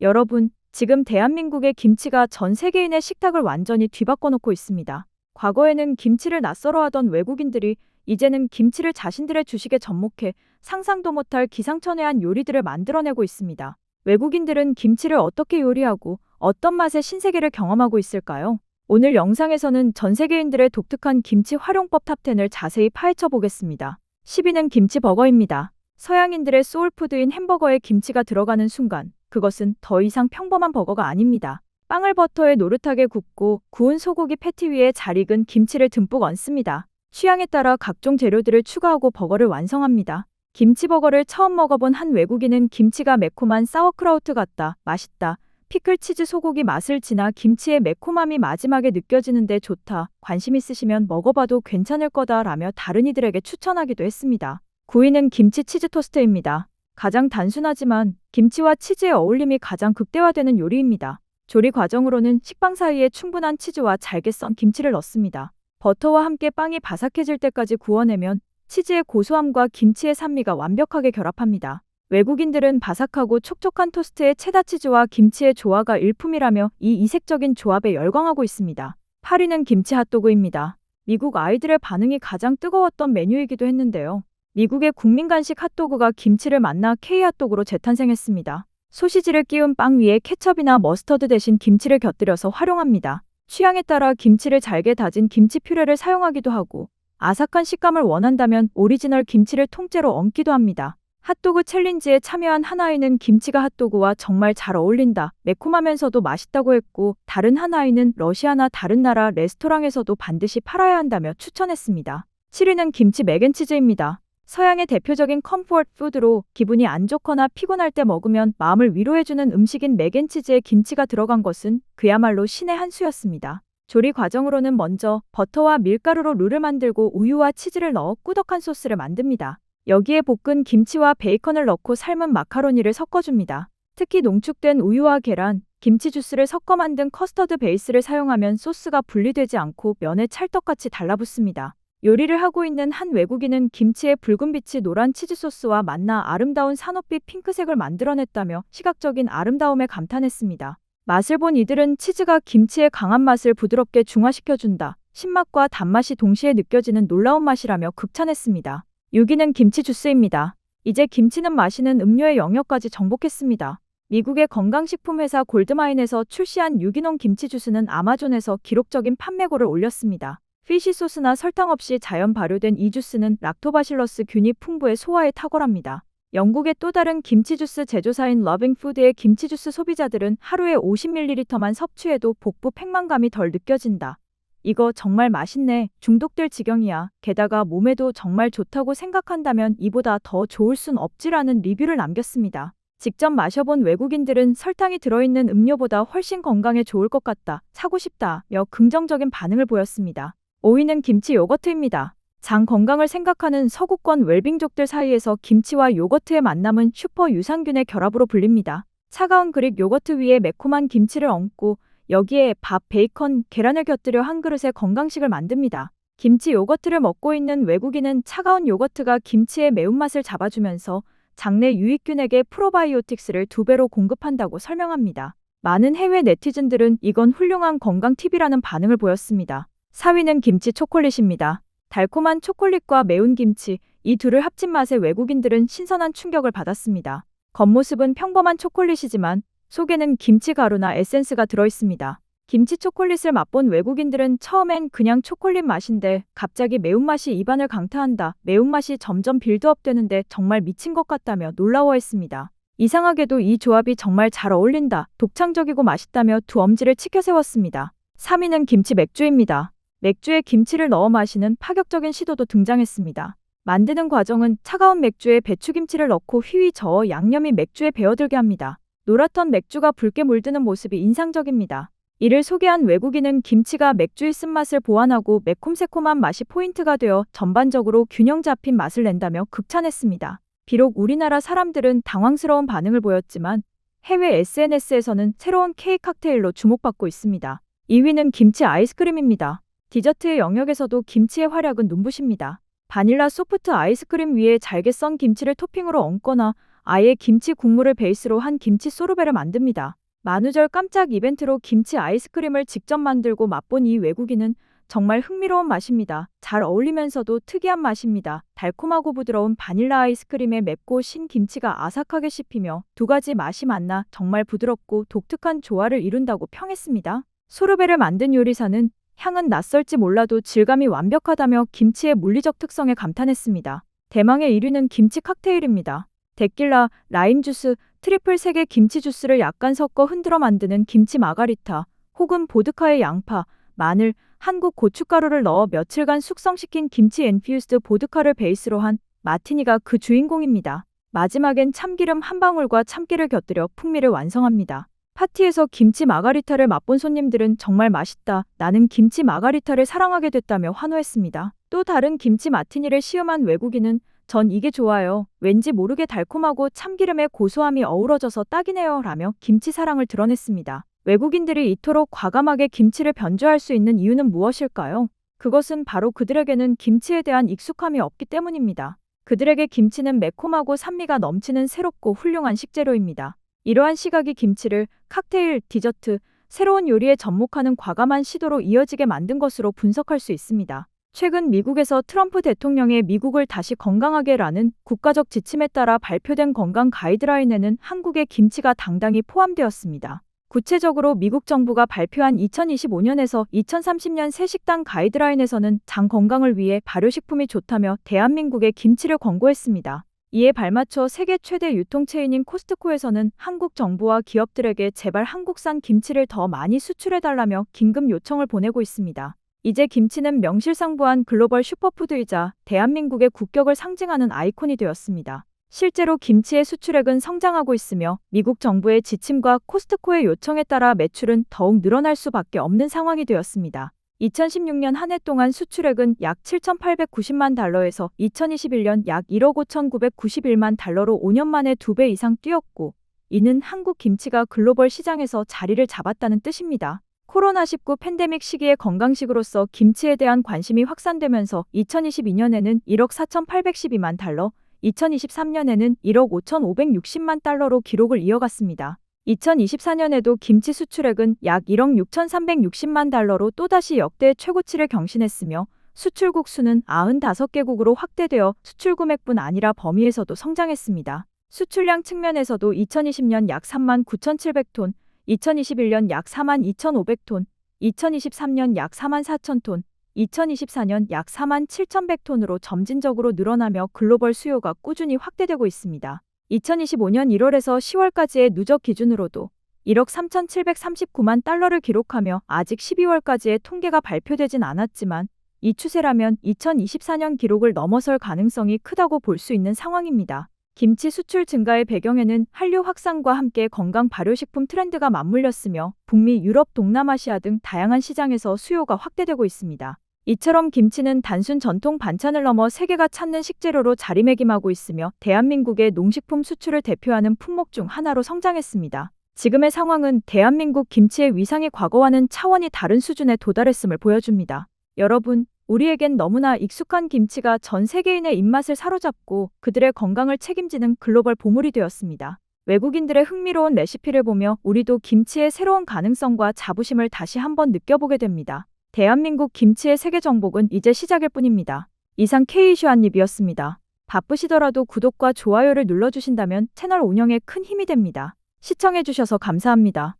여러분, 지금 대한민국의 김치가 전 세계인의 식탁을 완전히 뒤바꿔 놓고 있습니다. 과거에는 김치를 낯설어 하던 외국인들이 이제는 김치를 자신들의 주식에 접목해 상상도 못할 기상천외한 요리들을 만들어내고 있습니다. 외국인들은 김치를 어떻게 요리하고 어떤 맛의 신세계를 경험하고 있을까요? 오늘 영상에서는 전 세계인들의 독특한 김치 활용법 탑10을 자세히 파헤쳐 보겠습니다. 10위는 김치 버거입니다. 서양인들의 소울푸드인 햄버거에 김치가 들어가는 순간 그것은 더 이상 평범한 버거가 아닙니다. 빵을 버터에 노릇하게 굽고 구운 소고기 패티 위에 잘 익은 김치를 듬뿍 얹습니다. 취향에 따라 각종 재료들을 추가하고 버거를 완성합니다. 김치버거를 처음 먹어본 한 외국인은 김치가 매콤한 사워크라우트 같다, 맛있다, 피클 치즈 소고기 맛을 지나 김치의 매콤함이 마지막에 느껴지는데 좋다, 관심 있으시면 먹어봐도 괜찮을 거다 라며 다른 이들에게 추천하기도 했습니다. 9위는 김치 치즈 토스트입니다. 가장 단순하지만 김치와 치즈의 어울림이 가장 극대화되는 요리입니다. 조리 과정으로는 식빵 사이에 충분한 치즈와 잘게 썬 김치를 넣습니다. 버터와 함께 빵이 바삭해질 때까지 구워내면 치즈의 고소함과 김치의 산미가 완벽하게 결합합니다. 외국인들은 바삭하고 촉촉한 토스트에 체다치즈와 김치의 조화가 일품이라며 이 이색적인 조합에 열광하고 있습니다. 8위는 김치 핫도그입니다. 미국 아이들의 반응이 가장 뜨거웠던 메뉴이기도 했는데요. 미국의 국민 간식 핫도그가 김치를 만나 K-핫도그로 재탄생했습니다. 소시지를 끼운 빵 위에 케첩이나 머스터드 대신 김치를 곁들여서 활용합니다. 취향에 따라 김치를 잘게 다진 김치 퓨레를 사용하기도 하고 아삭한 식감을 원한다면 오리지널 김치를 통째로 얹기도 합니다. 핫도그 챌린지에 참여한 한 아이는 김치가 핫도그와 정말 잘 어울린다, 매콤하면서도 맛있다고 했고 다른 한 아이는 러시아나 다른 나라 레스토랑에서도 반드시 팔아야 한다며 추천했습니다. 7위는 김치 맥앤치즈입니다. 서양의 대표적인 컴포트 푸드로 기분이 안 좋거나 피곤할 때 먹으면 마음을 위로해주는 음식인 맥앤치즈에 김치가 들어간 것은 그야말로 신의 한 수였습니다. 조리 과정으로는 먼저 버터와 밀가루로 룰을 만들고 우유와 치즈를 넣어 꾸덕한 소스를 만듭니다. 여기에 볶은 김치와 베이컨을 넣고 삶은 마카로니를 섞어줍니다. 특히 농축된 우유와 계란, 김치 주스를 섞어 만든 커스터드 베이스를 사용하면 소스가 분리되지 않고 면에 찰떡같이 달라붙습니다. 요리를 하고 있는 한 외국인은 김치의 붉은 빛이 노란 치즈 소스와 만나 아름다운 산호빛 핑크색을 만들어냈다며 시각적인 아름다움에 감탄했습니다. 맛을 본 이들은 치즈가 김치의 강한 맛을 부드럽게 중화시켜준다, 신맛과 단맛이 동시에 느껴지는 놀라운 맛이라며 극찬했습니다. 6위는 김치 주스입니다. 이제 김치는 마시는 음료의 영역까지 정복했습니다. 미국의 건강식품 회사 골드마인에서 출시한 유기농 김치 주스는 아마존에서 기록적인 판매고를 올렸습니다. 피쉬 소스나 설탕 없이 자연 발효된 이 주스는 락토바실러스 균이 풍부해 소화에 탁월합니다. 영국의 또 다른 김치 주스 제조사인 러빙푸드의 김치 주스 소비자들은 하루에 50ml만 섭취해도 복부 팽만감이 덜 느껴진다, 이거 정말 맛있네, 중독될 지경이야, 게다가 몸에도 정말 좋다고 생각한다면 이보다 더 좋을 순 없지라는 리뷰를 남겼습니다. 직접 마셔본 외국인들은 설탕이 들어있는 음료보다 훨씬 건강에 좋을 것 같다, 사고 싶다며 긍정적인 반응을 보였습니다. 5위는 김치 요거트입니다. 장 건강을 생각하는 서구권 웰빙족들 사이에서 김치와 요거트의 만남은 슈퍼 유산균의 결합으로 불립니다. 차가운 그릭 요거트 위에 매콤한 김치를 얹고 여기에 밥, 베이컨, 계란을 곁들여 한 그릇의 건강식을 만듭니다. 김치 요거트를 먹고 있는 외국인은 차가운 요거트가 김치의 매운맛을 잡아주면서 장내 유익균에게 프로바이오틱스를 2배로 공급한다고 설명합니다. 많은 해외 네티즌들은 이건 훌륭한 건강 팁이라는 반응을 보였습니다. 4위는 김치 초콜릿입니다. 달콤한 초콜릿과 매운 김치, 이 둘을 합친 맛에 외국인들은 신선한 충격을 받았습니다. 겉모습은 평범한 초콜릿이지만 속에는 김치 가루나 에센스가 들어있습니다. 김치 초콜릿을 맛본 외국인들은 처음엔 그냥 초콜릿 맛인데 갑자기 매운맛이 입안을 강타한다, 매운맛이 점점 빌드업되는데 정말 미친 것 같다며 놀라워했습니다. 이상하게도 이 조합이 정말 잘 어울린다, 독창적이고 맛있다며 두 엄지를 치켜 세웠습니다. 3위는 김치 맥주입니다. 맥주에 김치를 넣어 마시는 파격적인 시도도 등장했습니다. 만드는 과정은 차가운 맥주에 배추김치를 넣고 휘휘 저어 양념이 맥주에 배어들게 합니다. 노랗던 맥주가 붉게 물드는 모습이 인상적입니다. 이를 소개한 외국인은 김치가 맥주의 쓴맛을 보완하고 매콤새콤한 맛이 포인트가 되어 전반적으로 균형 잡힌 맛을 낸다며 극찬했습니다. 비록 우리나라 사람들은 당황스러운 반응을 보였지만 해외 SNS에서는 새로운 케이크 칵테일로 주목받고 있습니다. 2위는 김치 아이스크림입니다. 디저트의 영역에서도 김치의 활약은 눈부십니다. 바닐라 소프트 아이스크림 위에 잘게 썬 김치를 토핑으로 얹거나 아예 김치 국물을 베이스로 한 김치 소르베를 만듭니다. 만우절 깜짝 이벤트로 김치 아이스크림을 직접 만들고 맛본 이 외국인은 정말 흥미로운 맛입니다. 잘 어울리면서도 특이한 맛입니다. 달콤하고 부드러운 바닐라 아이스크림에 맵고 신 김치가 아삭하게 씹히며 두 가지 맛이 만나 정말 부드럽고 독특한 조화를 이룬다고 평했습니다. 소르베를 만든 요리사는 향은 낯설지 몰라도 질감이 완벽하다며 김치의 물리적 특성에 감탄했습니다. 대망의 1위는 김치 칵테일입니다. 데킬라, 라임 주스, 트리플 색의 김치 주스를 약간 섞어 흔들어 만드는 김치 마가리타, 혹은 보드카에 양파, 마늘, 한국 고춧가루를 넣어 며칠간 숙성시킨 김치 엔퓨스드 보드카를 베이스로 한 마티니가 그 주인공입니다. 마지막엔 참기름 한 방울과 참기를 곁들여 풍미를 완성합니다. 파티에서 김치 마가리타를 맛본 손님들은 정말 맛있다, 나는 김치 마가리타를 사랑하게 됐다며 환호했습니다. 또 다른 김치 마티니를 시음한 외국인은 전 이게 좋아요. 왠지 모르게 달콤하고 참기름의 고소함이 어우러져서 딱이네요 라며 김치 사랑을 드러냈습니다. 외국인들이 이토록 과감하게 김치를 변주할 수 있는 이유는 무엇일까요? 그것은 바로 그들에게는 김치에 대한 익숙함이 없기 때문입니다. 그들에게 김치는 매콤하고 산미가 넘치는 새롭고 훌륭한 식재료입니다. 이러한 시각이 김치를 칵테일, 디저트, 새로운 요리에 접목하는 과감한 시도로 이어지게 만든 것으로 분석할 수 있습니다. 최근 미국에서 트럼프 대통령의 미국을 다시 건강하게라는 국가적 지침에 따라 발표된 건강 가이드라인에는 한국의 김치가 당당히 포함되었습니다. 구체적으로 미국 정부가 발표한 2025년에서 2030년 새 식단 가이드라인에서는 장 건강을 위해 발효식품이 좋다며 대한민국의 김치를 권고했습니다. 이에 발맞춰 세계 최대 유통체인인 코스트코에서는 한국 정부와 기업들에게 제발 한국산 김치를 더 많이 수출해달라며 긴급 요청을 보내고 있습니다. 이제 김치는 명실상부한 글로벌 슈퍼푸드이자 대한민국의 국격을 상징하는 아이콘이 되었습니다. 실제로 김치의 수출액은 성장하고 있으며 미국 정부의 지침과 코스트코의 요청에 따라 매출은 더욱 늘어날 수밖에 없는 상황이 되었습니다. 2016년 한 해 동안 수출액은 약 7,890만 달러에서 2021년 약 1억 5,991만 달러로 5년 만에 2배 이상 뛰었고, 이는 한국 김치가 글로벌 시장에서 자리를 잡았다는 뜻입니다. 코로나19 팬데믹 시기에 건강식으로서 김치에 대한 관심이 확산되면서 2022년에는 1억 4,812만 달러, 2023년에는 1억 5,560만 달러로 기록을 이어갔습개입니다. 2024년에도 김치 수출액은 약 1억 6,360만 달러로 또다시 역대 최고치를 경신했으며 수출국 수는 95개국으로 확대되어 수출 금액뿐 아니라 범위에서도 성장했습니다. 수출량 측면에서도 2020년 약 3만 9,700톤, 2021년 약 4만 2,500톤, 2023년 약 4만 4,000톤, 2024년 약 4만 7,100톤으로 점진적으로 늘어나며 글로벌 수요가 꾸준히 확대되고 있습니다. 2025년 1월에서 10월까지의 누적 기준으로도 1억 3,739만 달러를 기록하며 아직 12월까지의 통계가 발표되진 않았지만 이 추세라면 2024년 기록을 넘어설 가능성이 크다고 볼 수 있는 상황입니다. 김치 수출 증가의 배경에는 한류 확산과 함께 건강 발효식품 트렌드가 맞물렸으며 북미, 유럽, 동남아시아 등 다양한 시장에서 수요가 확대되고 있습니다. 이처럼 김치는 단순 전통 반찬을 넘어 세계가 찾는 식재료로 자리매김하고 있으며 대한민국의 농식품 수출을 대표하는 품목 중 하나로 성장했습니다. 지금의 상황은 대한민국 김치의 위상이 과거와는 차원이 다른 수준에 도달했음을 보여줍니다. 여러분, 우리에겐 너무나 익숙한 김치가 전 세계인의 입맛을 사로잡고 그들의 건강을 책임지는 글로벌 보물이 되었습니다. 외국인들의 흥미로운 레시피를 보며 우리도 김치의 새로운 가능성과 자부심을 다시 한번 느껴보게 됩니다. 대한민국 김치의 세계 정복은 이제 시작일 뿐입니다. 이상 K이슈안님이었습니다. 바쁘시더라도 구독과 좋아요를 눌러주신다면 채널 운영에 큰 힘이 됩니다. 시청해주셔서 감사합니다.